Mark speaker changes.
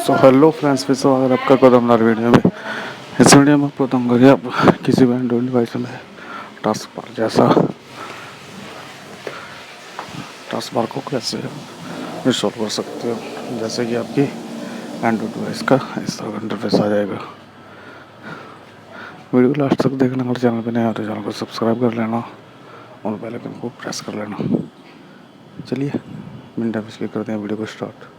Speaker 1: So hello friends, फिर से अगर आपका कदमदार वीडियो में इस वीडियो में आपको बताऊंगा कि आप किसी भी एंड्रॉइड डिवाइस में टास्क बार जैसा टास्क बार को कैसे इंस्टॉल कर सकते हो। जैसे कि आपकी एंड्रॉइड डिवाइस का इस तरह का इंटरफेस आ जाएगा। वीडियो को लास्ट तक देखना, हमारे चैनल पर नए हो तो चैनल को सब्सक्राइब कर लेना और बेल आइकन को प्रेस कर लेना। चलिए बिना टाइम वेस्ट किए करते हैं वीडियो को स्टार्ट।